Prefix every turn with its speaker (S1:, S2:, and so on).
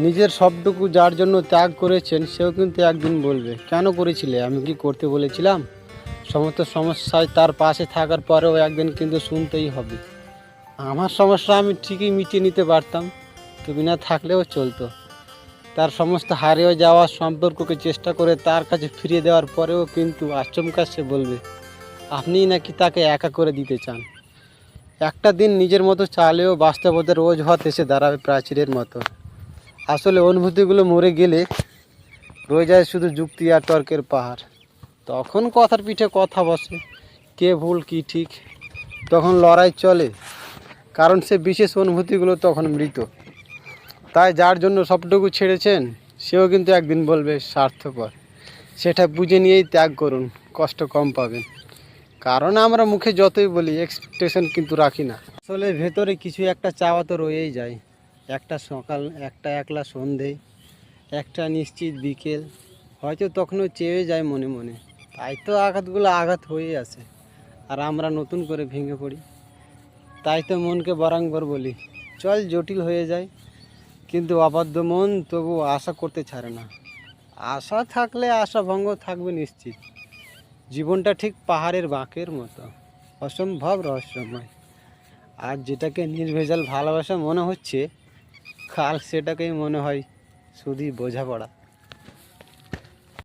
S1: নিজের সবটুকু যার জন্য ত্যাগ করেছেন সেও কিন্তু একদিন বলবে, কেন করেছিলে, আমি কি করতে বলেছিলাম? সমস্ত সমস্যায় তার পাশে থাকার পরেও একদিন কিন্তু শুনতেই হবে, আমার সমস্যা আমি ঠিকই মিটিয়ে নিতে পারতাম, তুমি না থাকলেও চলতো। তার সমস্ত হারিয়ে যাওয়া সম্পর্ককে চেষ্টা করে তার কাছে ফিরিয়ে দেওয়ার পরেও কিন্তু আচমকা সে বলবে আপনিই নাকি তাকে একা করে দিতে চান। একটা দিন নিজের মতো চালেও বাস্তবতার অজুহাত এসে দাঁড়াবে প্রাচীরের মতো। আসলে অনুভূতিগুলো মরে গেলে রয়ে যায় শুধু যুক্তি আর তর্কের পাহাড়। তখন কথার পিঠে কথা বসে, কে ভুল কি ঠিক, তখন লড়াই চলে, কারণ সে বিশেষ অনুভূতিগুলো তখন মৃত। তাই যার জন্য সবটুকু ছেড়েছেন সেও কিন্তু একদিন বলবে স্বার্থপর। সেটা বুঝে নিয়েই ত্যাগ করুন, কষ্ট কম পাবেন। কারণ আমরা মুখে যতই বলি এক্সপেকটেশন কিন্তু রাখি না। আসলে ভেতরে কিছু একটা চাওয়া তো রয়েই যায়। একটা সকাল, একটা একলা সন্ধে, একটা নিশ্চিত বিকেল, হয়তো তখনও চেয়ে যায় মনে মনে। তাই তো আঘাতগুলো আঘাত হয়েই আছে, আর আমরা নতুন করে ভেঙে পড়ি। তাই তো মনকে বরাঙ্গর বলি, চল জটিল হয়ে যায়, কিন্তু অবাধ্য মন তবু আশা করতে ছাড়ে না। আশা থাকলে আশা ভঙ্গ থাকবে নিশ্চিত। জীবনটা ঠিক পাহাড়ের বাঁকের মতো, অসম্ভব রহস্যময়। আর যেটাকে নির্ভেজাল ভালোবাসা মনে হচ্ছে, কাল সেটাকেই মনে হয় শুধুই বোঝাপড়া।